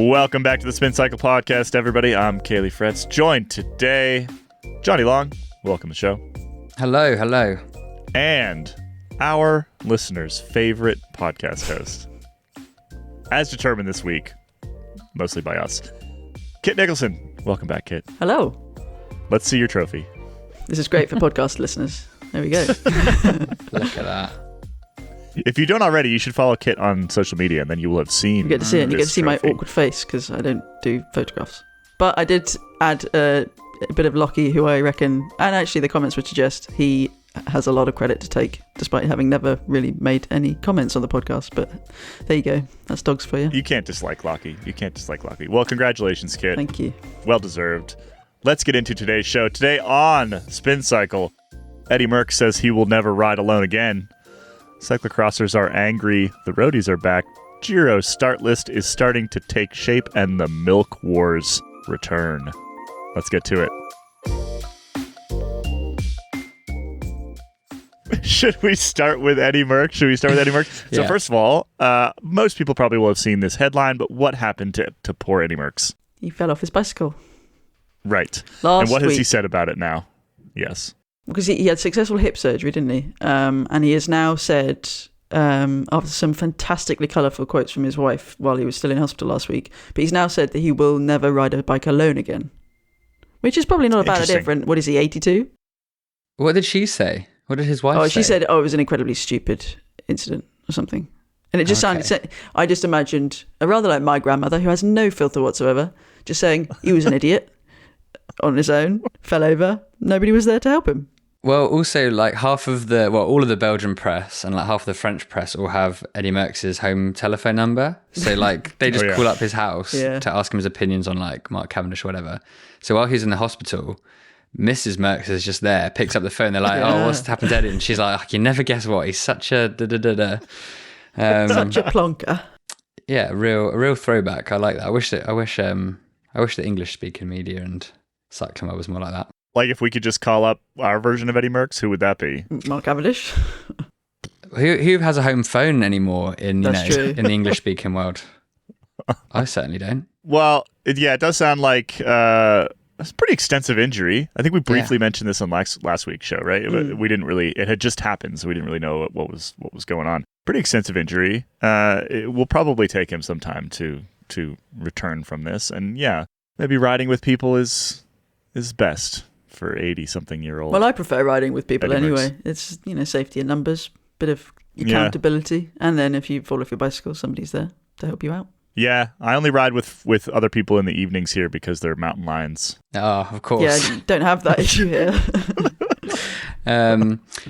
Welcome back to the Spin Cycle Podcast, everybody. I'm Caley Fretz, joined today, Jonny Long. Welcome to the show. Hello. And our listeners' favorite podcast host, as determined this week, mostly by us, Kit Nicholson. Welcome back, Kit. Hello. Let's see your trophy. This is great for podcast listeners. There we go. Look at that. If you don't already, you should follow Kit on social media, and then you will have seen. You get to see it, and you get to see trophy. my awkward face because I don't do photographs. But I did add a bit of Lockie, who I reckon, and actually the comments would suggest he has a lot of credit to take, despite having never really made any comments on the podcast. But there you go. That's dogs for you. You can't dislike Lockie. Well, congratulations, Kit. Thank you. Well deserved. Let's get into today's show. Today on Spin Cycle, Eddy Merckx says he will never ride alone again. Cyclocrossers are angry. The roadies are back. Giro start list is starting to take shape, and the Milk Wars return. Let's get to it. Should we start with Eddy Merckx? So first of all, most people probably will have seen this headline, but what happened to poor Eddy Merckx? He fell off his bicycle. Right. Last and what has he week. said about it now? Yes. Because he had successful hip surgery, didn't he? And he has now said, after some fantastically colourful quotes from his wife while he was still in hospital last week, but he's now said that he will never ride a bike alone again. Which is probably not about a different, what is he, 82? What did she say? What did his wife say? Oh, she said, it was an incredibly stupid incident or something. And it just sounded, I just imagined, rather like my grandmother, who has no filter whatsoever, just saying he was an idiot on his own, fell over, nobody was there to help him. Well, also, like all of the Belgian press and like half of the French press all have Eddy Merckx's home telephone number. So like they just call up his house to ask him his opinions on like Mark Cavendish or whatever. So while he's in the hospital, Mrs. Merckx is just there, picks up the phone. They're like, "Oh, what's happened to Eddy?" And she's like, "You never guess what? He's such a da-da-da-da." Such a plonker. Yeah, a real throwback. I like that. I wish the English speaking media and cycling was more like that. Like if we could just call up our version of Eddy Merckx, who would that be? Mark Cavendish. Who has a home phone anymore in That's true. in the English speaking world? I certainly don't. Well, it does sound like it's a pretty extensive injury. I think we briefly mentioned this on last week's show, right? We didn't really. It had just happened, so we didn't really know what was going on. Pretty extensive injury. It will probably take him some time to return from this, and maybe riding with people is best for 80-something-year-old. Well, I prefer riding with people Eddy anyway. Merckx. It's safety in numbers, bit of accountability, and then if you fall off your bicycle, somebody's there to help you out. Yeah, I only ride with other people in the evenings here because they're mountain lions. Oh, of course. Yeah, you don't have that issue here.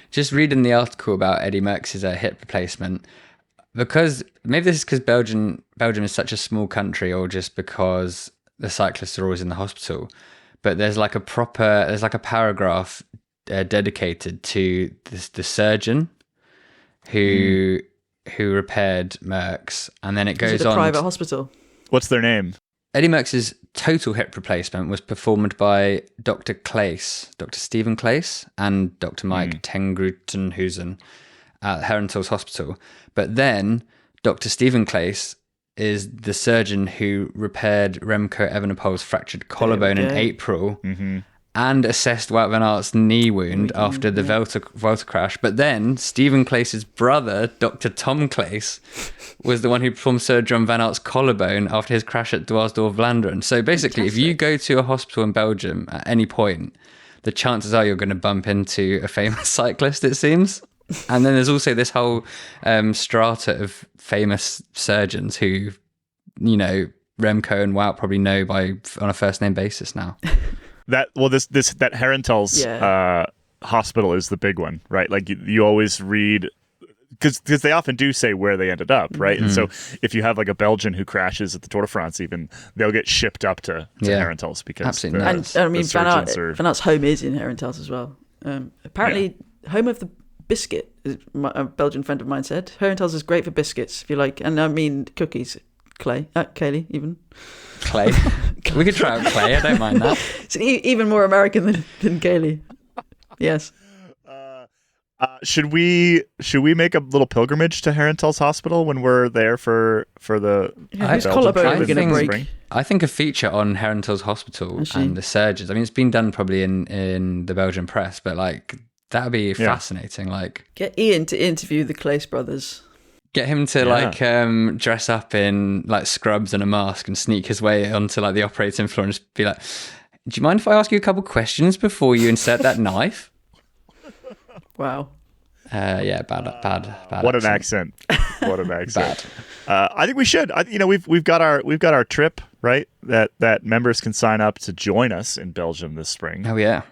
Just reading the article about Eddy Merckx's hip replacement, because maybe this is because Belgium is such a small country, or just because the cyclists are always in the hospital. But there's like a paragraph dedicated to the surgeon who repaired Merckx, and then it goes Is it a on. private hospital? What's their name? Eddy Merckx's total hip replacement was performed by Dr. Stephen Claes, and Dr. Mike Tengrutenhuizen at Herentals Hospital. But then Dr. Stephen Claes is the surgeon who repaired Remco Evenepoel's fractured collarbone in April and assessed Wout van Aert's knee wound after the Vuelta crash. But then Stephen Claes's brother, Dr. Tom Claes, was the one who performed surgery on Van Aert's collarbone after his crash at Dwars-door-Vlaanderen. So basically, if you go to a hospital in Belgium at any point, the chances are you're going to bump into a famous cyclist, it seems. And then there's also this whole strata of famous surgeons who, Remco and Wout probably know on a first name basis now. That Herentals hospital is the big one, right? Like you always read, because they often do say where they ended up, right? And so if you have like a Belgian who crashes at the Tour de France, even they'll get shipped up to Herentals because absolutely and I mean Van Aert's home is in Herentals as well. Apparently, home of the biscuit, a Belgian friend of mine said. Herentals is great for biscuits, if you like, and I mean cookies. Caley, even. Clay. We could try out Clay, I don't mind that. It's even more American than Caley. Yes. Should we make a little pilgrimage to Herentals Hospital when we're there for the whose collarbone are we going to break? I think a feature on Herentals Hospital and the surgeons. I mean, it's been done probably in the Belgian press, but like that would be fascinating. Like, get Ian to interview the Claes brothers. Get him to dress up in like scrubs and a mask and sneak his way onto like the operating floor and just be like, "Do you mind if I ask you a couple questions before you insert that knife?" Wow. Bad. What an accent! What an accent! I think we should. We've got our trip, right? That members can sign up to join us in Belgium this spring. Oh yeah.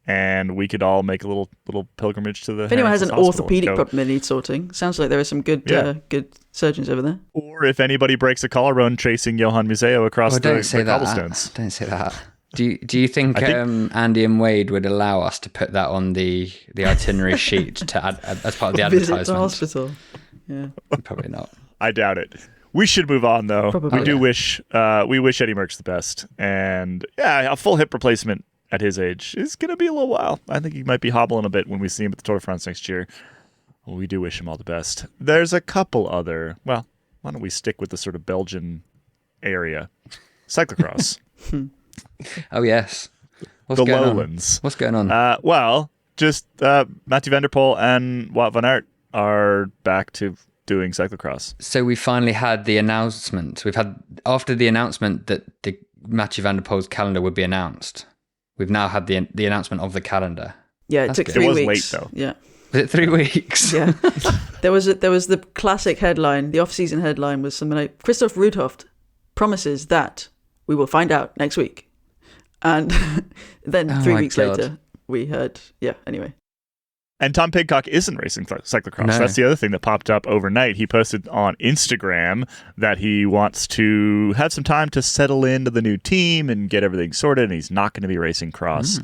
And we could all make a little pilgrimage to the. If anyone has an orthopedic problem they need sorting, sounds like there are some good surgeons over there. Or if anybody breaks a collarbone chasing Johan Museo across the cobblestones. Don't say that. Do you think Andy and Wade would allow us to put that on the itinerary sheet to add as part of the advertisement? Visit the hospital. Yeah. Probably not. I doubt it. We should move on though. Probably. We wish Eddy Merckx the best, and a full hip replacement at his age is going to be a little while. I think he might be hobbling a bit when we see him at the Tour de France next year. Well, we do wish him all the best. There's a couple other. Well, why don't we stick with the sort of Belgian area? Cyclocross. Oh yes. The Lowlands. What's going on? Just Mathieu van der Poel and Wout van Aert are back to doing cyclocross. So we finally had the announcement. After the announcement that the Mathieu van der Poel's calendar would be announced. We've now had the announcement of the calendar. Yeah, it took 3 weeks. It was late though. Yeah. Was it 3 weeks? Yeah. There was the classic headline. The off-season headline was something like Christoph Rudhoft promises that we will find out next week. And then 3 weeks later, we heard, anyway. And Tom Pidcock isn't racing cyclocross. No. That's the other thing that popped up overnight. He posted on Instagram that he wants to have some time to settle into the new team and get everything sorted, and he's not going to be racing cross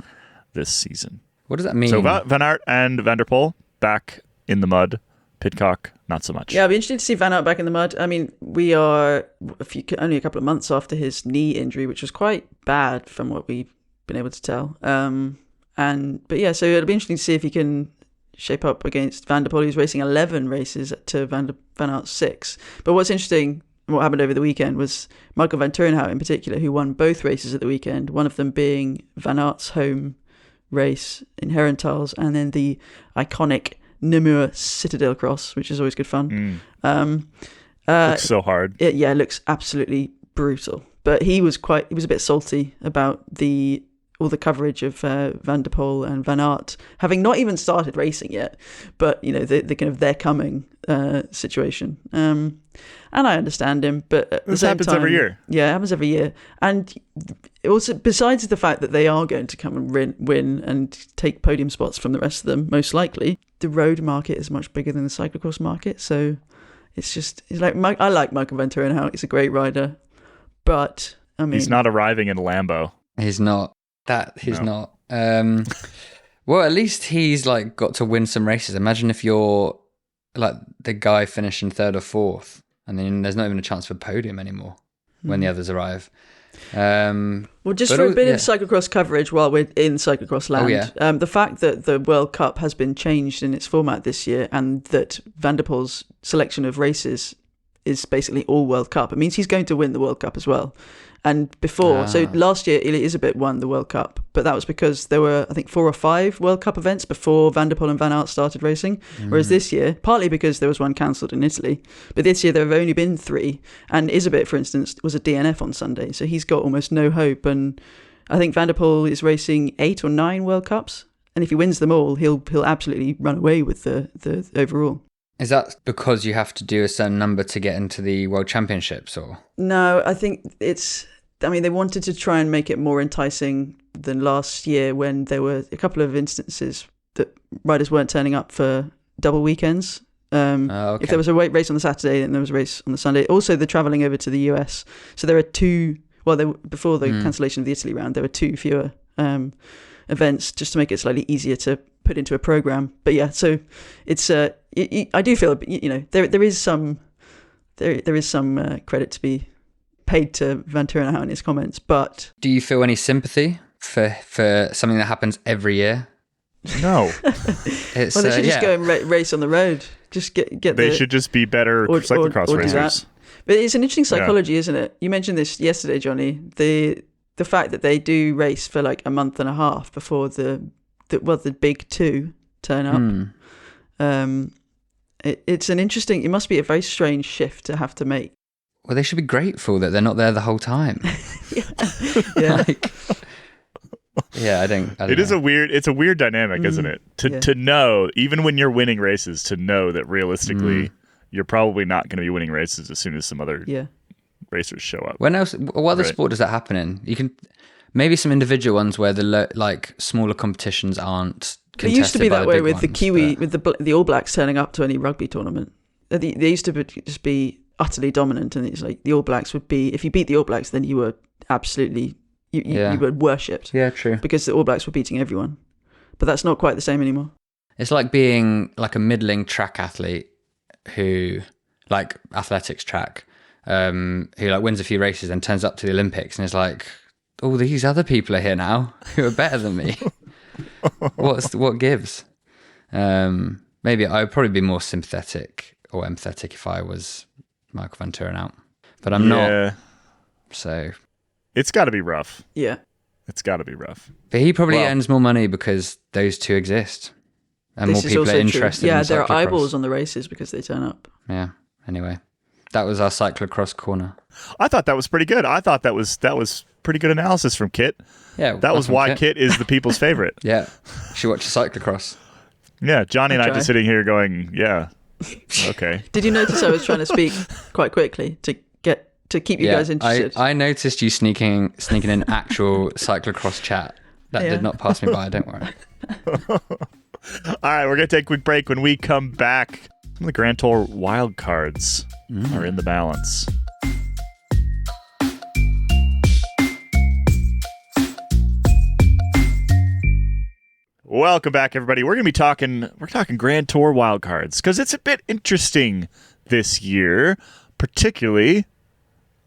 this season. What does that mean? So Van Aert and Van der Poel back in the mud. Pidcock, not so much. Yeah, it'll be interesting to see Van Aert back in the mud. I mean, we are only a couple of months after his knee injury, which was quite bad from what we've been able to tell. So it'll be interesting to see if he can shape up against Van der Poel, who's racing 11 races to Van Aert's 6. But what's interesting, what happened over the weekend, was Michael van Turnhout in particular, who won both races at the weekend, one of them being Van Aert's home race in Herentals, and then the iconic Namur Citadel Cross, which is always good fun. Looks so hard. It looks absolutely brutal. But he was a bit salty about all the coverage of Van der Poel and Van Aert, having not even started racing yet, but the kind of their coming situation. And I understand him, but at the same happens time, every year. Yeah, it happens every year. And also, besides the fact that they are going to come and win and take podium spots from the rest of them, most likely, the road market is much bigger than the cyclocross market. So I like Michael van Turnhout. He's a great rider, but I mean, he's not arriving in a Lambo. He's not. Not. Well, at least he's like got to win some races. Imagine if you're like the guy finishing 3rd or 4th, and then there's not even a chance for podium anymore when the others arrive. Well, just for a bit of cyclocross coverage while we're in cyclocross land, the fact that the World Cup has been changed in its format this year, and that Van der Poel's selection of races is basically all World Cup, it means he's going to win the World Cup as well. And so last year, Elisabeth won the World Cup, but that was because there were, I think, 4 or 5 World Cup events before Van der Poel and Van Aert started racing. Whereas this year, partly because there was one cancelled in Italy, but this year there have only been 3. And Elisabeth, for instance, was a DNF on Sunday, so he's got almost no hope. And I think Van der Poel is racing 8 or 9 World Cups, and if he wins them all, he'll absolutely run away with the overall. Is that because you have to do a certain number to get into the World Championships, or? No, I think they wanted to try and make it more enticing than last year when there were a couple of instances that riders weren't turning up for double weekends. If there was a race on the Saturday and there was a race on the Sunday. Also, the travelling over to the US. So there are 2, before the cancellation of the Italy round, there were 2 fewer events just to make it slightly easier to put into a program. But yeah, so it's I do feel there is some credit to be paid to Van Turnhout in his comments. But do you feel any sympathy for something that happens every year? No. It's, Well, they should just go and race on the road. Just get. They should just be better cyclocross racers. But it's an interesting psychology, isn't it? You mentioned this yesterday, Johnny. The fact that they do race for like a month and a half before the big two turn up. It's an interesting. It must be a very strange shift to have to make. Well, they should be grateful that they're not there the whole time. Yeah. I don't It know. is a weird dynamic, isn't it? To know, even when you're winning races, to know that realistically you're probably not going to be winning races as soon as some other racers show up. What other sport does that happen in? You can maybe some individual ones where the smaller competitions aren't contested. It used to be that way with ones, the Kiwi, with the All Blacks turning up to any rugby tournament. They used to just be utterly dominant, and it's like the All Blacks would be. If you beat the All Blacks, then you were absolutely you were worshipped. Yeah, true. Because the All Blacks were beating everyone, but that's not quite the same anymore. It's like being like a middling track athlete who, like athletics track, who like wins a few races and turns up to the Olympics and is like, oh, these other people are here now who are better than me. What gives? Maybe I would probably be more sympathetic or empathetic if I was Michael Van Turenhout, but I'm not. So it's got to be rough. Yeah, it's got to be rough. But he probably earns more money because those two exist. And more people are interested in cyclocross. Yeah, there are eyeballs on the races because they turn up. Yeah. Anyway, that was our cyclocross corner. I thought that was pretty good. I thought that was pretty good analysis from Kit. Yeah. That was why Kit is the people's favorite. Yeah. You should watch cyclocross. Yeah. Johnny and I just sitting here going, yeah, okay. Did you notice I was trying to speak quite quickly to keep you guys interested? I noticed you sneaking in actual cyclocross chat. That did not pass me by. Don't worry. All right, we're going to take a quick break. When we come back, some of the Grand Tour wildcards are in the balance. Welcome back, everybody. We're talking Grand Tour wildcards because it's a bit interesting this year, particularly.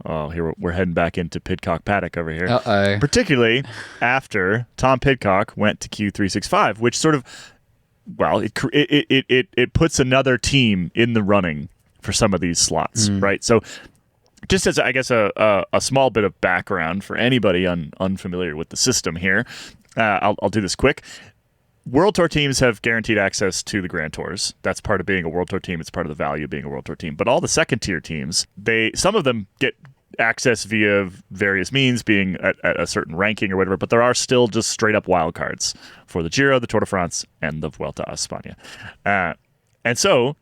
Oh, here we're heading back into Pidcock Paddock over here. Uh-oh. Particularly after Tom Pidcock went to Q365, which sort of, well, it puts another team in the running for some of these slots, right? So just as, I guess, a small bit of background for anybody unfamiliar with the system here, I'll do this quick. World Tour teams have guaranteed access to the Grand Tours. That's part of being a World Tour team. It's part of the value of being a World Tour team. But all the second-tier teams, some of them get access via various means, being at a certain ranking or whatever, but there are still just straight-up wildcards for the Giro, the Tour de France, and the Vuelta a España. And so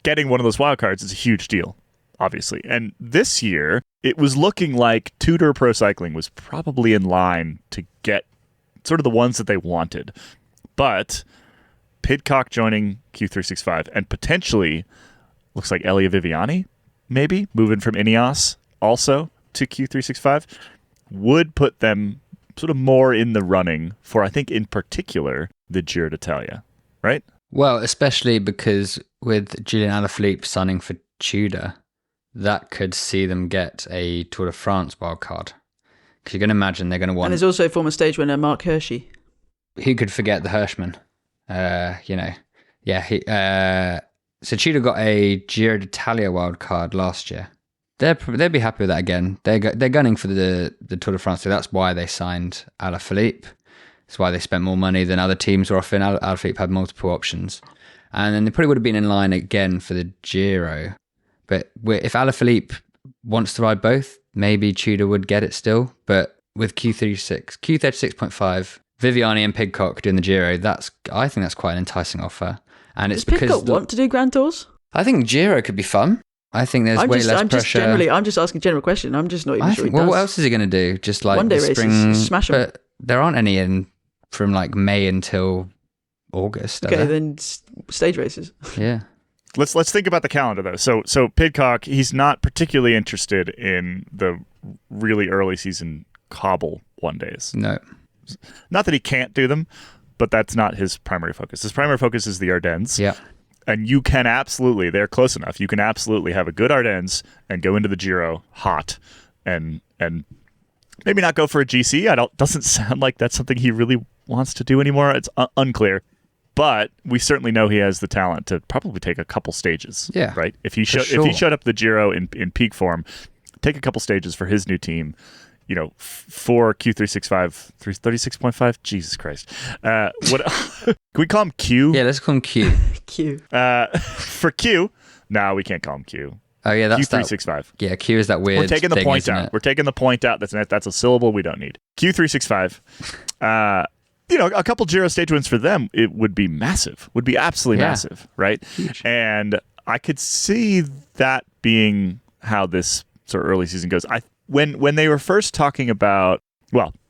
getting one of those wildcards is a huge deal, obviously. And this year, it was looking like Tudor Pro Cycling was probably in line to get sort of the ones that they wanted. But Pidcock joining Q365 and potentially looks like Elia Viviani, maybe, moving from Ineos also to Q365, would put them sort of more in the running for, I think, in particular, the Giro d'Italia, right? Well, especially because with Julian Alaphilippe signing for Tudor, that could see them get a Tour de France wildcard. Because you can imagine they're going to want... And there's also former stage winner Mark Hirschi. Who could forget the Hirschman? So Tudor got a Giro d'Italia wildcard last year. They'd be happy with that again. They're gunning for the Tour de France, so that's why they signed Alaphilippe. That's why they spent more money than other teams were offering. Alaphilippe had multiple options. And then they probably would have been in line again for the Giro. But if Alaphilippe wants to ride both, maybe Tudor would get it still. But with Q36.5, Viviani and Pidcock doing the Giro, I think that's quite an enticing offer. And it's because Pidcock want to do Grand Tours? I think Giro could be fun. I think there's way less pressure. I'm just asking a general question. I'm just not even sure he does. Well, what else is he going to do? Just like one-day the spring, races, smash 'em. But there aren't any in from like May until August. Okay, then stage races. Yeah. Let's think about the calendar though. So Pidcock, he's not particularly interested in the really early season cobble one days. No. Not that he can't do them, but that's not his primary focus. His primary focus is the Ardennes. Yeah. And you can absolutely, they're close enough. You can absolutely have a good Ardennes and go into the Giro hot and maybe not go for a GC. Doesn't sound like that's something he really wants to do anymore. It's unclear. But we certainly know he has the talent to probably take a couple stages. Yeah, right. If he showed up the Giro in peak form, take a couple stages for his new team. For Q365, 36.5. Jesus Christ. What can we call him Q? Yeah, let's call him Q. Q. For Q, no, we can't call him Q. Oh yeah, that's Q365. Yeah, Q is that weird. We're taking the thing, point isn't out. it? We're taking the point out. That's a syllable we don't need. Q365. A couple Giro stage wins for them, it would be massive. Would be absolutely massive, right? Huge. And I could see that being how this sort of early season goes. When they were first talking about,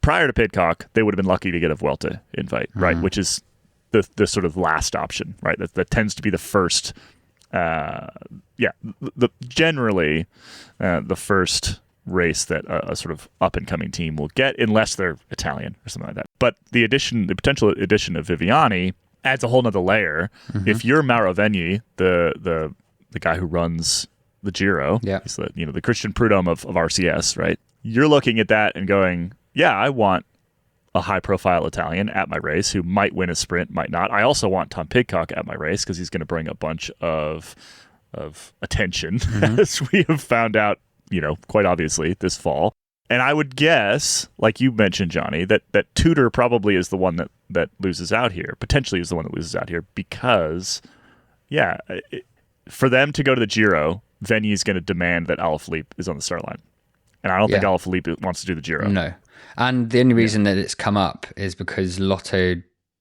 prior to Pidcock, they would have been lucky to get a Vuelta invite, right? Which is the sort of last option, right? That tends to be the first. Generally the first race that a sort of up and coming team will get, unless they're Italian or something like that. But the potential addition of Viviani adds a whole nother layer. If you're Mauro Vegni, the guy who runs the Giro, he's the Christian Prudhomme of RCS, right? You're looking at that and going, I want a high-profile Italian at my race who might win a sprint, might not. I also want Tom Pidcock at my race because he's going to bring a bunch of attention, as we have found out, quite obviously this fall. And I would guess, like you mentioned, Johnny, that Tudor probably is the one that loses out here, potentially is the one that loses out here because, for them to go to the Giro, Vegni is going to demand that Alaphilippe is on the start line. And I don't think Alaphilippe wants to do the Giro. No. And the only reason that it's come up is because Lotto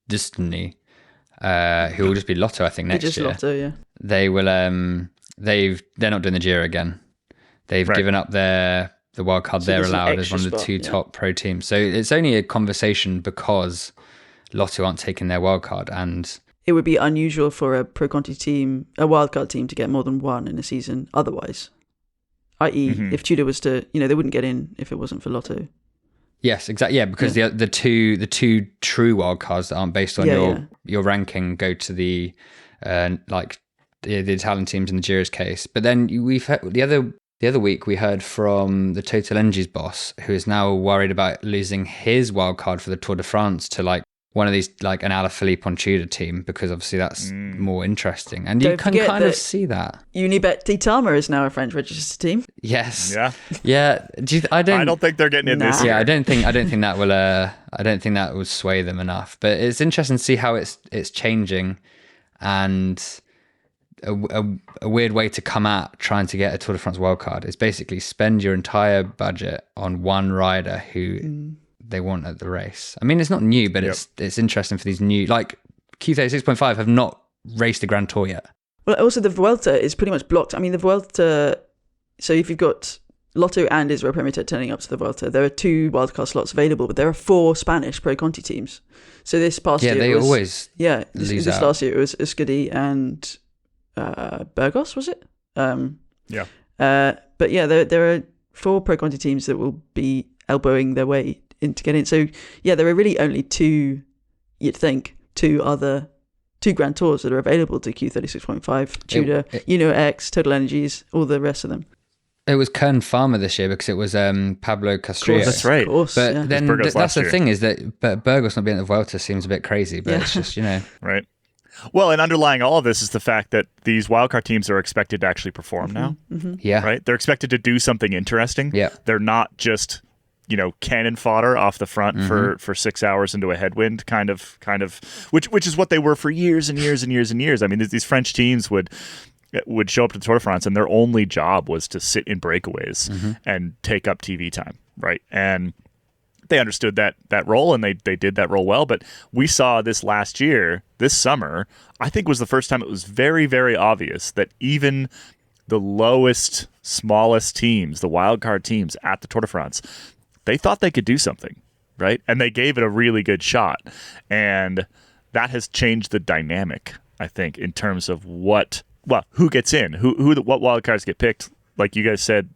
Destiny, who will just be Lotto, I think, next year. Lotto, yeah. They will. They're not doing the Giro again. They've given up the wild card they're allowed as one of the two top pro teams. So it's only a conversation because Lotto aren't taking their wild card, and it would be unusual for a Pro Conti team, a wildcard team, to get more than one in a season otherwise. I.e., if Tudor was to, they wouldn't get in if it wasn't for Lotto. Yes, exactly. Yeah, because the two true wildcards that aren't based on your ranking go to the Italian teams in the Giro's case. But then we've heard, the other week we heard from the Total Energies boss, who is now worried about losing his wildcard for the Tour de France to one of these, like an Alaphilippe on Tudor team, because obviously that's more interesting. And you can kind of see that. Unibet Ditama is now a French registered team. Yes. Yeah. Yeah. I don't think they're getting in this year. Yeah, I don't think that will. I don't think that will sway them enough. But it's interesting to see how it's changing, and a weird way to come at trying to get a Tour de France wildcard is basically spend your entire budget on one rider who they want at the race. I mean, it's not new, but it's interesting for these new, like Q36.5 have not raced the Grand Tour yet. Well, also the Vuelta is pretty much blocked. I mean, the Vuelta, so if you've got Lotto and Israel Premier turning up to the Vuelta, there are 2 wildcard slots available, but there are 4 Spanish Pro Conti teams. So this past year they always this last year it was Euskadi and Burgos, was it? But yeah, there are 4 Pro Conti teams that will be elbowing their way in to get in. So yeah, there are really only 2, you'd think, 2 Grand Tours that are available to Q36.5, Tudor, X, Total Energies, all the rest of them. It was Kern Pharma this year because it was Pablo Castrillo. That's right. Of course, but then that's the thing is that Burgos not being at the Vuelta seems a bit crazy, but it's just, Right. Well, and underlying all of this is the fact that these wildcard teams are expected to actually perform now. Yeah. Right? They're expected to do something interesting. Yeah. They're not just, cannon fodder off the front for 6 hours into a headwind kind of, which is what they were for years and years and years and years. I mean, these French teams would show up to the Tour de France and their only job was to sit in breakaways and take up TV time, right? And they understood that role, and they did that role well. But we saw this last year, this summer, I think was the first time it was very, very obvious that even the lowest, smallest teams, the wildcard teams at the Tour de France, they thought they could do something, right? And they gave it a really good shot. And that has changed the dynamic, I think, in terms of who gets in, what wildcards get picked. Like you guys said,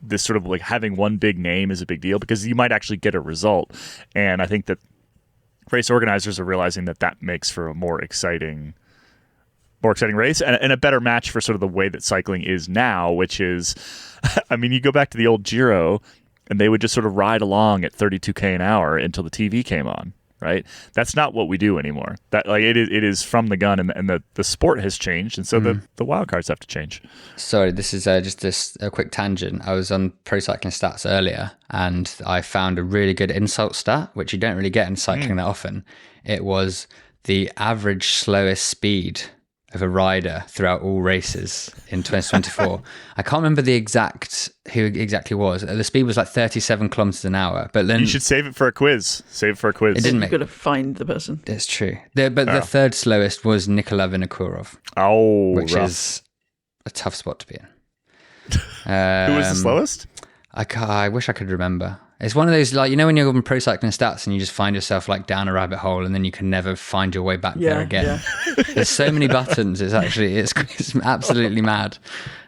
this sort of like having one big name is a big deal because you might actually get a result. And I think that race organizers are realizing that makes for a more exciting race and a better match for sort of the way that cycling is now, which is, I mean, you go back to the old Giro and they would just sort of ride along at 32K an hour until the TV came on. right? That's not what we do anymore. That like it is from the gun, and the sport has changed, and so the wild cards have to change. Sorry, this is just a quick tangent. I was on Pro Cycling Stats earlier, and I found a really good insult stat, which you don't really get in cycling that often. It was the average slowest speed of a rider throughout all races in 2024. I can't remember who exactly was. The speed was like 37 kilometers an hour. But then you should save it for a quiz. It didn't You've got to find the person. It's true. The third slowest was Nikola Vinokurov. Oh, which rough. is a tough spot to be in. Who was the slowest? I wish I could remember. It's one of those, like, you know, when you're on Pro Cycling Stats and you just find yourself like down a rabbit hole and then you can never find your way back there again. Yeah. There's so many buttons. It's absolutely mad.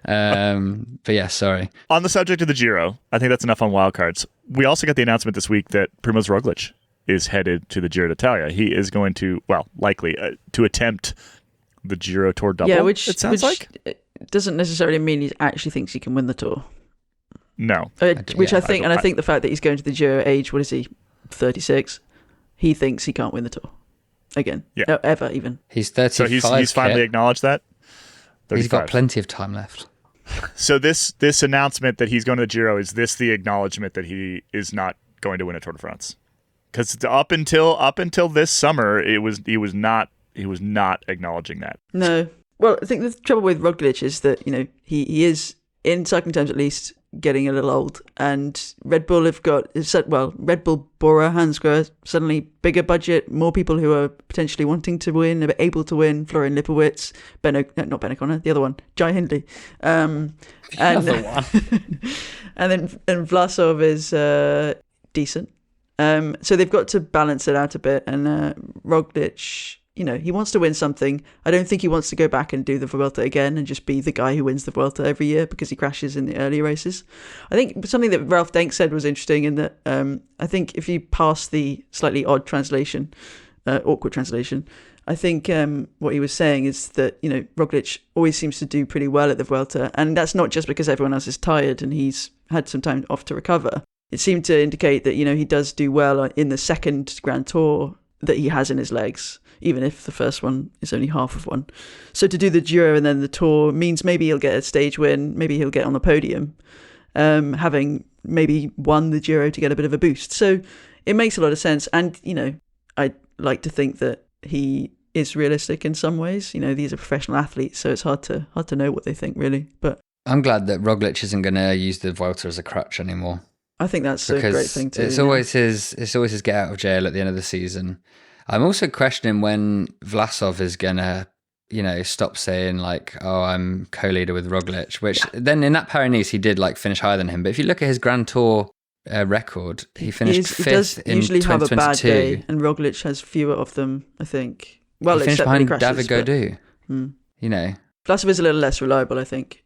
But yeah, sorry. On the subject of the Giro, I think that's enough on wildcards. We also got the announcement this week that Primož Roglič is headed to the Giro d'Italia. He is going to, likely to attempt the Giro Tour double. Yeah, which like doesn't necessarily mean he actually thinks he can win the Tour. No. I think the fact that he's going to the Giro age, what is he, 36? He thinks he can't win the Tour again. Yeah. No, ever even. He's 35. So he's finally acknowledged that. 35. He's got plenty of time left. So this announcement that he's going to the Giro, is this the acknowledgement that he is not going to win a Tour de France? Because up until this summer, he was not acknowledging that. No. Well, I think the trouble with Roglič is that, you know, he is, in cycling terms at least, getting a little old, and Red Bull have got Red Bull, Bora, Hansgrohe, suddenly bigger budget, more people who are potentially wanting to win, able to win. Florian Lipowitz, not Ben O'Connor, the other one, Jai Hindley, and Vlasov is decent. So they've got to balance it out a bit, and Roglič, you know, he wants to win something. I don't think he wants to go back and do the Vuelta again and just be the guy who wins the Vuelta every year because he crashes in the early races. I think something that Ralph Denk said was interesting in that I think if you pass the slightly odd translation, awkward translation, I think what he was saying is that, you know, Roglič always seems to do pretty well at the Vuelta, and that's not just because everyone else is tired and he's had some time off to recover. It seemed to indicate that, you know, he does do well in the second Grand Tour that he has in his legs, even if the first one is only half of one. So to do the Giro and then the Tour means maybe he'll get a stage win, maybe he'll get on the podium, having maybe won the Giro to get a bit of a boost. So it makes a lot of sense. And, you know, I like to think that he is realistic in some ways. You know, these are professional athletes, so it's hard to know what they think, really. But I'm glad that Roglič isn't going to use the Vuelta as a crutch anymore. I think that's a great thing too. It's always his get out of jail at the end of the season. I'm also questioning when Vlasov is gonna, you know, stop saying like, "Oh, I'm co-leader with Roglič," which then in that Paris-Nice he did like finish higher than him. But if you look at his Grand Tour record, he finished fifth in 2022. He does usually have a bad day, and Roglič has fewer of them, I think. Well, he finished behind David Gaudu. You know, Vlasov is a little less reliable, I think.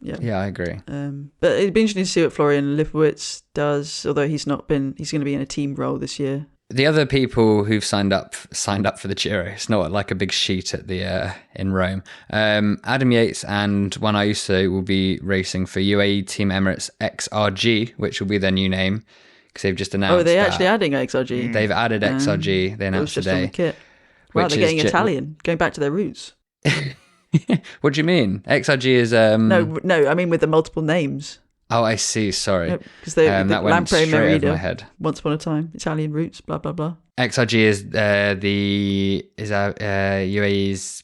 Yeah, I agree. But it'd be interesting to see what Florian Lipowitz does, although he's going to be in a team role this year. The other people who've signed up for the Giro. It's not like a big sheet at the in Rome. Adam Yates and Juan Ayuso will be racing for UAE Team Emirates XRG, which will be their new name because they've just announced. Oh, are they actually adding XRG? They've added XRG. They announced today. On the kit. Wow, they're getting Italian, going back to their roots. What do you mean? XRG is No, I mean with the multiple names. Oh, I see. Sorry, because they that went straight over my head. Once upon a time, Italian roots. Blah blah blah. XRG is UAE's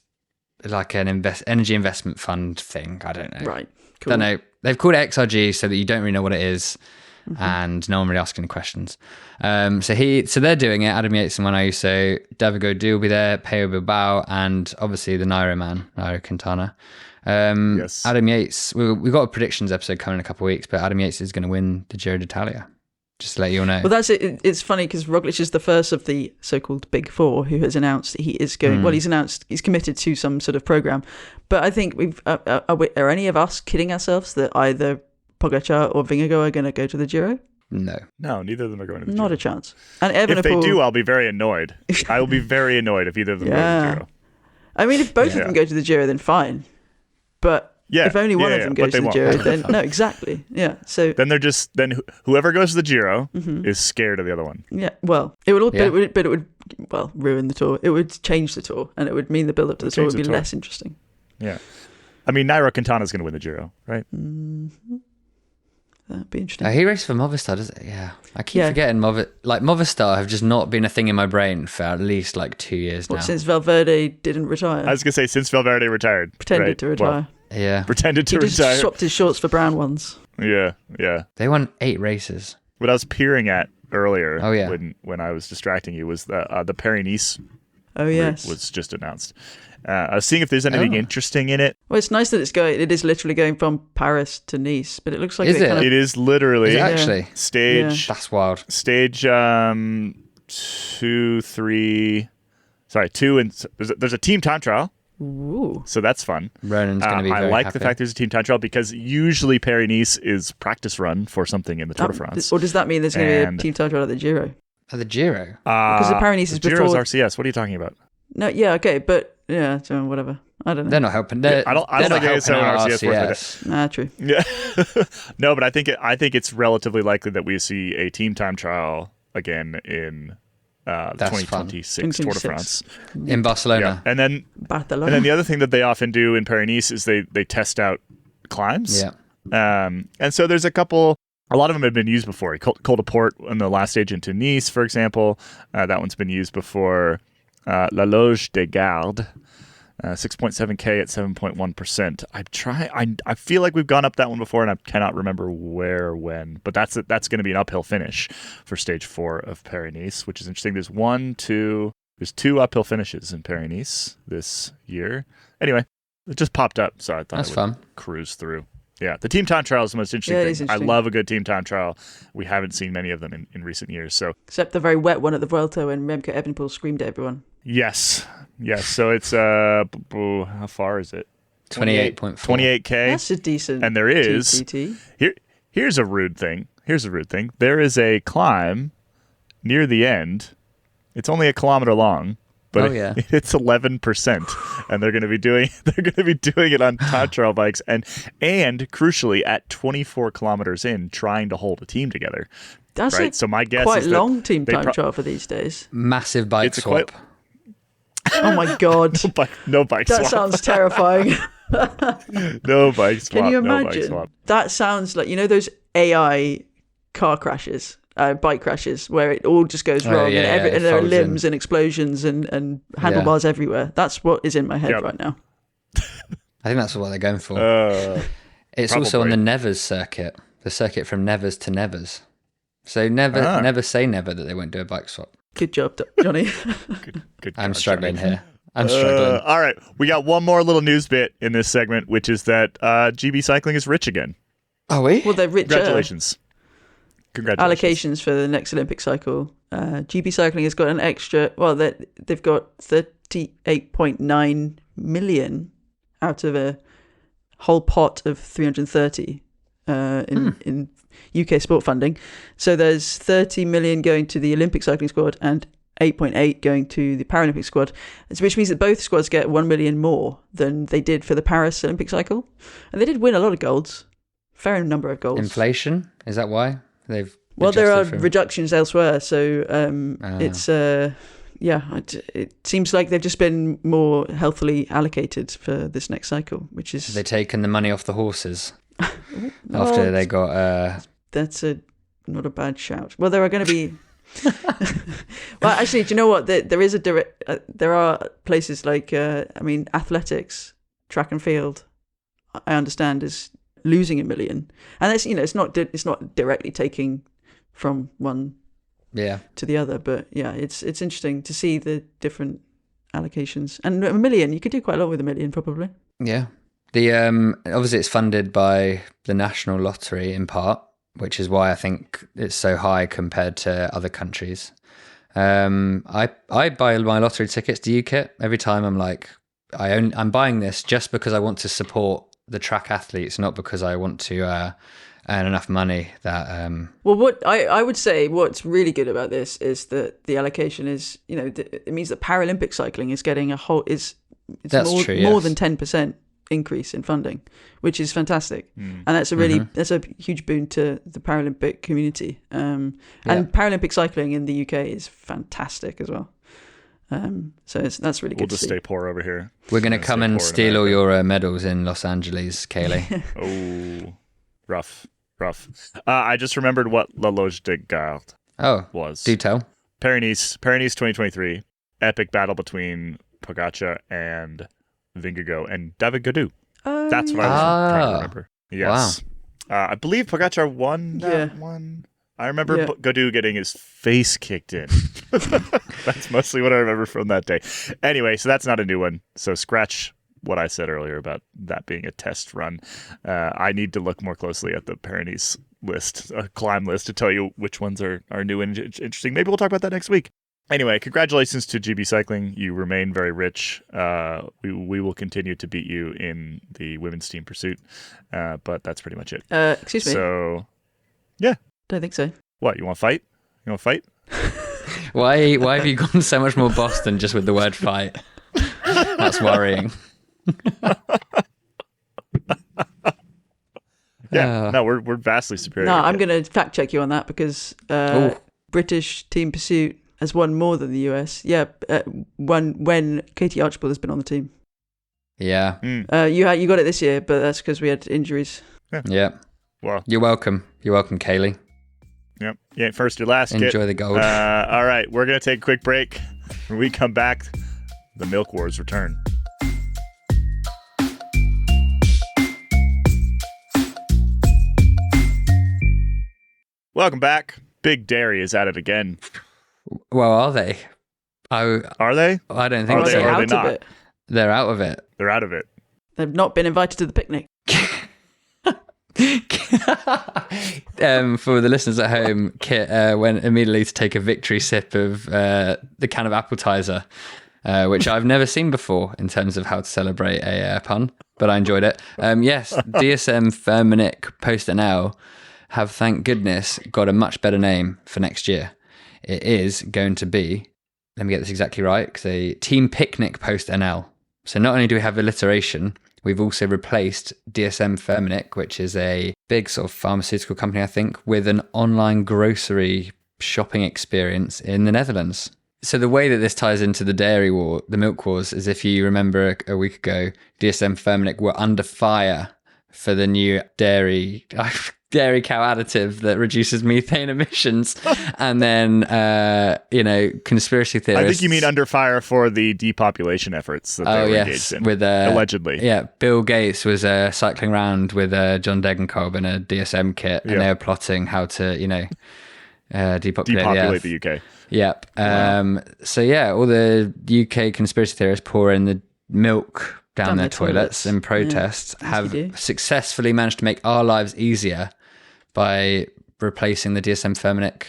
like an energy investment fund thing. I don't know. Right. Cool. Don't know. They've called it XRG so that you don't really know what it is. And no one really asks any questions. So they're doing it. Adam Yates and Juan Ayuso, David Gaudu will be there, Pello Bilbao, and obviously the Nairo man, Nairo Quintana. Yes. Adam Yates, we've got a predictions episode coming in a couple of weeks, but Adam Yates is going to win the Giro d'Italia. Just to let you all know. Well, that's it. It's funny because Roglič is the first of the so-called Big Four who has announced that he is going. Well, he's committed to some sort of program. But I think are any of us kidding ourselves that either Pogačar or Vingegaard are going to go to the Giro? No, neither of them are going to the Giro. Not a chance. And Evenepoel, if they do, I'll be very annoyed. I will be very annoyed if either of them go to the Giro. I mean, if both of them go to the Giro, then fine. But Yeah. If only one of them goes to the Giro, then no, exactly. Yeah. So then whoever goes to the Giro is scared of the other one. Yeah. Well, it would, but it would ruin the tour. It would change the tour, and it would mean the build up to the tour would be less interesting. Yeah. I mean, Nairo Quintana's going to win the Giro, right? Mm-hmm. That'd be interesting. He raced for Movistar, does it? Yeah. I keep forgetting Movistar have just not been a thing in my brain for at least 2 years now. Since Valverde didn't retire. I was going to say, since Valverde retired. Pretended to retire. Well, yeah. Pretended to retire. He just swapped his shorts for brown ones. Yeah. They won 8 races. What I was peering at earlier when I was distracting you was the Paris-Nice route was just announced. I was seeing if there's anything interesting in it. Well, it's nice that it is literally going from Paris to Nice, but it looks like it is literally actually stage. Yeah. That's wild. Stage 2, 3. Sorry, 2 and there's a team time trial. Ooh. So that's fun. Ronan's going to be very I like happy. the fact there's a team time trial because usually Paris-Nice is practice run for something in the Tour de France. Or does that mean there's going to be a team time trial at the Giro? At the Giro? Because the Paris-Nice is before... Giro's RCS. What are you talking about? No, yeah, okay, but yeah, so whatever. I don't know. They're not helping. I don't think RCS. Nah, true. Yeah. No, but I think it's relatively likely that we see a team time trial again in 2026 Tour de France in Barcelona. Yeah. And then the other thing that they often do in Paris-Nice is they test out climbs. Yeah. And so there's a lot of them have been used before. Col de Port on the last stage into Nice, for example. That one's been used before. La Loge des Gardes, 6.7K at 7.1%. I feel like we've gone up that one before, and I cannot remember where or when. But that's going to be an uphill finish for stage 4 of Paris-Nice, which is interesting. There's 2 uphill finishes in Paris-Nice this year. Anyway, it just popped up, so I thought that's fun. Cruise through. Yeah, the team time trial is the most interesting thing. I love a good team time trial. We haven't seen many of them in recent years. So except the very wet one at the Vuelta when Remco Evenepoel screamed at everyone. Yes. So it's how far is it? 28.4. 28K. That's a decent. And there is here's a rude thing. There is a climb near the end. It's only 1 kilometer long. But it's 11%, and they're going to be doing it on time trial bikes, and crucially at 24 kilometers in, trying to hold a team together. That's right. So my guess quite is long team time trial for these days. Massive bike swap. Oh my god! No bike swap. That sounds terrifying. No bike swap. Can you imagine? No bike swap. That sounds like those AI car crashes. Bike crashes where it all just goes wrong and there are limbs and explosions and handlebars everywhere. That's what is in my head right now. I think that's what they're going for. It's probably also on the Nevers circuit, the circuit from Nevers to Nevers. So never say never that they won't do a bike swap. Good job, Johnny. Good I'm struggling here. I'm struggling. All right, we got one more little news bit in this segment, which is that GB Cycling is rich again. Are we? Well, they're richer. Congratulations. Allocations for the next Olympic cycle. GB Cycling has got an extra. Well, they've got 38.9 million out of a whole pot of 330 in UK sport funding. So there's 30 million going to the Olympic cycling squad and 8.8 going to the Paralympic squad, which means that both squads get 1 million more than they did for the Paris Olympic cycle, and they did win a lot of golds, fair number of golds. Inflation, is that why? There are reductions elsewhere, so it seems like they've just been more healthily allocated for this next cycle, which is... Have they taken the money off the horses after they got... That's not a bad shout. Well, there are going to be... Well, actually, do you know what? There are places like, athletics, track and field, I understand, is losing 1 million, and it's not directly taking from one to the other, but it's interesting to see the different allocations. And 1 million, you could do quite a lot with 1 million probably. The obviously it's funded by the National Lottery in part, which is why I think it's so high compared to other countries. I buy my lottery tickets. Do you, Kit? Every time I'm like, I'm buying this just because I want to support the track athletes, not because I want to earn enough money that... Well, what I would say what's really good about this is that the allocation is, it means that Paralympic cycling is getting more than 10% increase in funding, which is fantastic. And that's that's a huge boon to the Paralympic community. And Paralympic cycling in the UK is fantastic as well. So that's really good. We'll just stay poor over here. We're going to come and steal all your medals in Los Angeles, Caley. Oh, rough. I just remembered what La Loge de Garde was. Do tell. Paris-Nice 2023. Epic battle between Pogacar and Vingegaard and David Gaudu. That's what I was trying to remember. Yes. Wow. I believe Pogacar won that one. I remember Gaudu getting his face kicked in. That's mostly what I remember from that day. Anyway, so that's not a new one. So scratch what I said earlier about that being a test run. I need to look more closely at the Paris-Nice list, climb list, to tell you which ones are new and interesting. Maybe we'll talk about that next week. Anyway, congratulations to GB Cycling. You remain very rich. We will continue to beat you in the women's team pursuit. But that's pretty much it. Excuse me. So, yeah. Don't think so. What, you want to fight? Why have you gone so much more Boston just with the word fight? That's worrying. No, we're vastly superior. No, I'm going to fact check you on that because British team pursuit has won more than the US. Yeah, when Katie Archibald has been on the team. Yeah. You got it this year, but that's because we had injuries. Yeah. Well, you're welcome. You're welcome, Caley. Yep. You ain't first or last. Enjoy the gold. All right, we're gonna take a quick break. When we come back, the Milk Wars return. Welcome back. Big Dairy is at it again. Well, are they? Are they? I don't think so. Are they not? They're out of it. They're out of it. They've not been invited to the picnic. For the listeners at home, Kit went immediately to take a victory sip of the can of appetizer, which I've never seen before in terms of how to celebrate a pun, but I enjoyed it. Yes, DSM Firmenich PostNL have, thank goodness, got a much better name for next year. It is going to be, let me get this exactly right, a Team Picnic PostNL. So not only do we have alliteration, we've also replaced DSM Firmenich, which is a big sort of pharmaceutical company, I think, with an online grocery shopping experience in the Netherlands. So the way that this ties into the dairy war, the milk wars, is if you remember a week ago, DSM Firmenich were under fire for the new dairy cow additive that reduces methane emissions. And then, conspiracy theorists... I think you mean under fire for the depopulation efforts that they were engaged in, with, allegedly. Yeah, Bill Gates was cycling around with John Degenkolb in a DSM kit, and they were plotting how to, depopulate the UK. Yep. Wow. So, all the UK conspiracy theorists pour in the milk down their toilets in protest have successfully managed to make our lives easier by replacing the DSM Firmenich.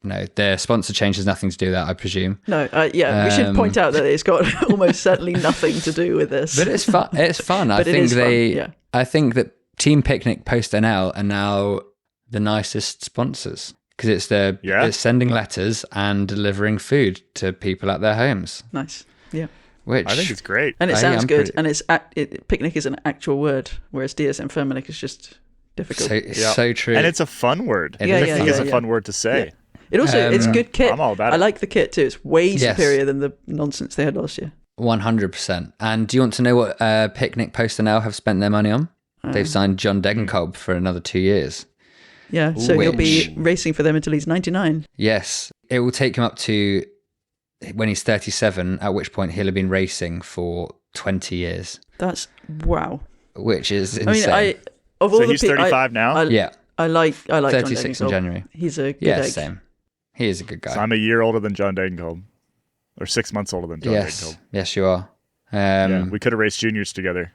No, their sponsor change has nothing to do with that, I presume. No, we should point out that it's got almost certainly nothing to do with this. But it's fun. It's fun. I think that Team Picnic PostNL are now the nicest sponsors because it's sending letters and delivering food to people at their homes. Nice. Yeah. Which I think it's great. And it sounds good. And picnic is an actual word, whereas DSM Firmenich is just difficult. So true. And it's a fun word. Picnic is a fun word to say. Yeah. It also, it's good kit. I'm all about it. I like the kit too. It's way superior than the nonsense they had last year. 100%. And do you want to know what Picnic PostNL have spent their money on? They've signed John Degenkolb for another 2 years. Yeah, so he'll be racing for them until he's 99. Yes. It will take him up to when he's 37, at which point he'll have been racing for 20 years. That's wow. Which is insane. I mean, of all he's 35 now? I like 36 John in January. He's a good egg. Same. He is a good guy. So I'm a year older than John Degenkolb. Or 6 months older than John Degenkolb. Yes, you are. We could have raced juniors together.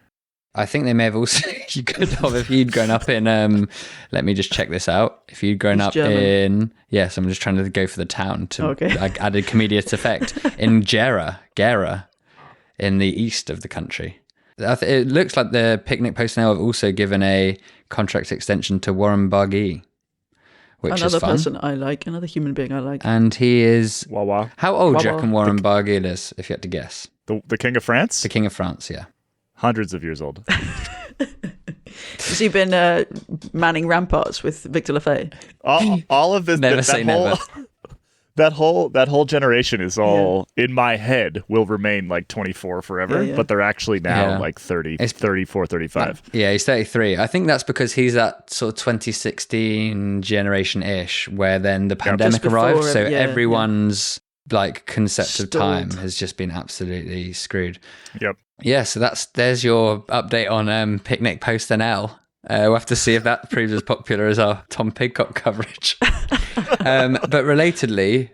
I think they may have also... You could have if you'd grown up in... let me just check this out. If you'd grown up German. in... Yes, I'm just trying to go for the town. I added comedic effect. In Gera, in the east of the country. It looks like the Picnic PostNL have also given a contract extension to Warren Barguil, which another is fun. Person I like, another human being I like. And he is... Wawa. How old do you reckon Warren Barguil is, if you had to guess? The King of France? The King of France, yeah. Hundreds of years old. Has he been manning ramparts with Victor Lafay? All of this. Never say never. That whole generation is all in my head will remain like 24 forever, but they're actually now like 30, 34, 35. Yeah, he's 33. I think that's because he's that sort of 2016 generation-ish, where then the pandemic arrived, so everyone's like concept of time has just been absolutely screwed. Yep. Yeah, so there's your update on Picnic post NL. We'll have to see if that proves as popular as our Tom Pidcock coverage. But relatedly,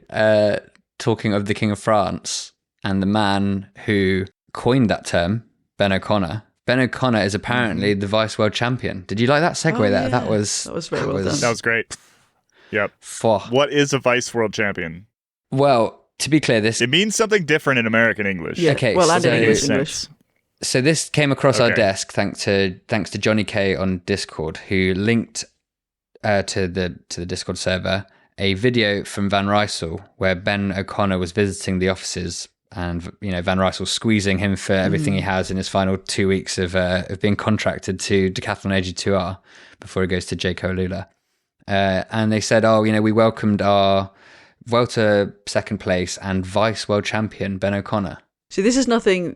talking of the King of France and the man who coined that term, Ben O'Connor. Ben O'Connor is apparently the vice world champion. Did you like that segue there? Yeah. That was very well done. That was great. Yep. For what is a vice world champion? Well, to be clear, it means something different in American English. Yeah. Okay, well, and in English. So this came across our desk thanks to Johnny K on Discord, who linked to the Discord server a video from Van Rysel where Ben O'Connor was visiting the offices, and Van Rysel squeezing him for everything he has in his final 2 weeks of being contracted to Decathlon AG2R before he goes to J. Lula. And they said, we welcomed our Vuelta second place and vice world champion Ben O'Connor. So this is nothing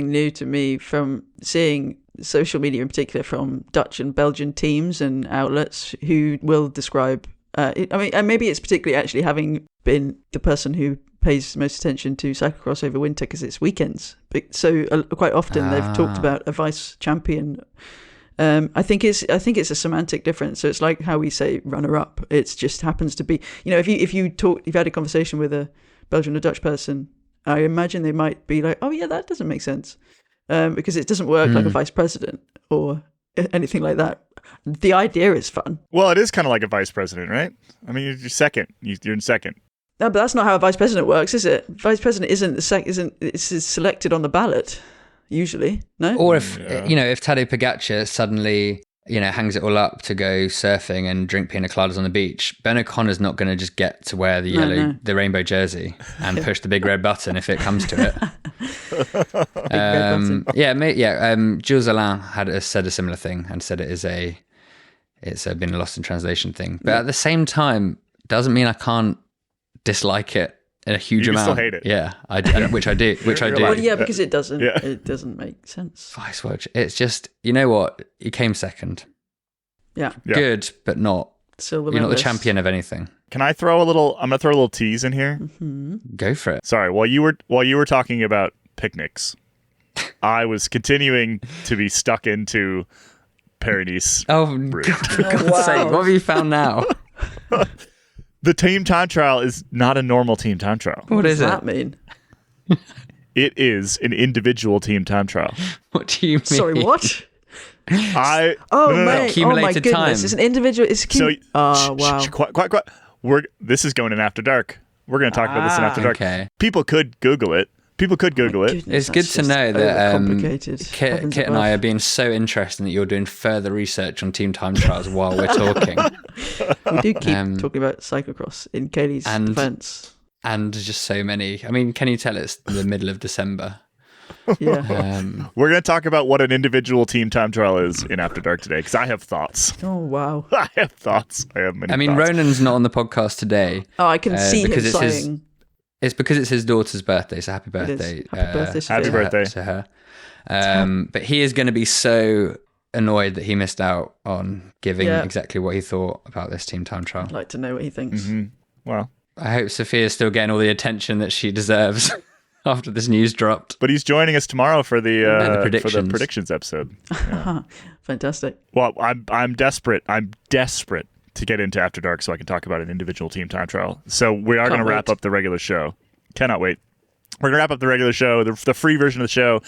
new to me from seeing social media, in particular from Dutch and Belgian teams and outlets who will describe and maybe it's particularly actually having been the person who pays most attention to cyclocross over winter because it's weekends. So quite often they've talked about a vice champion. I think it's a semantic difference. So it's like how we say runner up. It just happens to be, if you've had a conversation with a Belgian or Dutch person, I imagine they might be like, oh yeah, that doesn't make sense, because it doesn't work like a vice president or anything like that. The idea is fun. Well, it is kind of like a vice president, right? I mean, you're second. You're in second. No, but that's not how a vice president works, is it? Vice president it's selected on the ballot usually. No. Or if if Tadej Pogačar suddenly hangs it all up to go surfing and drink pina coladas on the beach, Ben O'Connor's not going to just get to wear the rainbow jersey and push the big red button if it comes to it. Jules Alain had said a similar thing and said it's been a lost in translation thing. But at the same time, doesn't mean I can't dislike it in a huge amount. You still hate it. Yeah, which I do. Well, yeah, because it doesn't make sense. Vice watch. It's just, you know what? You came second. Yeah. Good, but not. Silver You're not the medalist. champion of anything. Can I throw I'm going to throw a little tease in here. Mm-hmm. Go for it. Sorry, while you were talking about picnics, I was continuing to be stuck into Paris-Nice. Oh, for God's sake, what have you found now? The team time trial is not a normal team time trial. What does that mean? It is an individual team time trial. What do you mean? Sorry, what? No. Accumulated my time. goodness, it's an individual. Wow. Quite. This is going in After Dark. We're going to talk about this in After Dark. Okay. People could Google it. Goodness, it's good to know that Kit and I are being so interested that you're doing further research on team time trials while we're talking. We do keep talking about cyclocross in Caley's defense. And just so many. I mean, can you tell it's the middle of December? Yeah. We're going to talk about what an individual team time trial is in After Dark today, because I have thoughts. Oh, wow. I have thoughts. I have many thoughts. Ronan's not on the podcast today. Oh, I can see him sighing. It's because it's his daughter's birthday, so happy birthday. Happy birthday, Sophia. Happy birthday to her. But he is going to be so annoyed that he missed out on giving exactly what he thought about this team time trial. I'd like to know what he thinks. Mm-hmm. Well, I hope Sophia's still getting all the attention that she deserves after this news dropped. But he's joining us tomorrow for the predictions episode. Yeah. Fantastic. Well, I'm desperate. I'm desperate to get into After Dark so I can talk about an individual team time trial. So we are going to wrap up the regular show. Cannot wait. We're going to wrap up the regular show. The free version of the show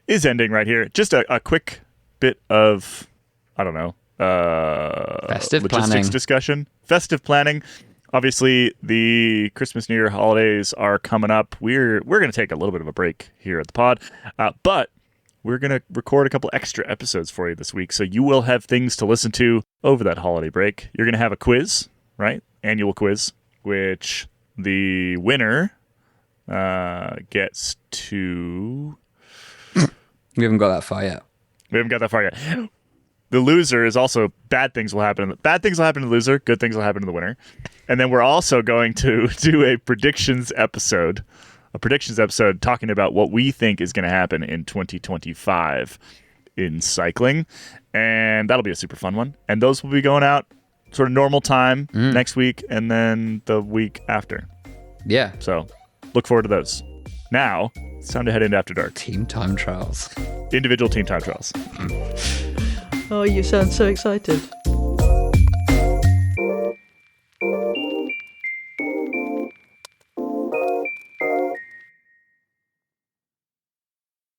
is ending right here. Just a quick bit of, I don't know, festive logistics planning discussion. Festive planning. Obviously, the Christmas, New Year holidays are coming up. We're going to take a little bit of a break here at the pod, but we're going to record a couple extra episodes for you this week, so you will have things to listen to over that holiday break. You're going to have a quiz, right? Annual quiz, which the winner gets to We haven't got that far yet. We haven't got that far yet. The loser is also bad things will happen. Bad things will happen to the loser. Good things will happen to the winner. And then we're also going to do a predictions episode talking about what we think is going to happen in 2025 in cycling. And that'll be a super fun one. And those will be going out sort of normal time next week and then the week after. Yeah. So look forward to those. Now, it's time to head into After Dark. Team time trials. Individual team time trials. Oh, you sound so excited.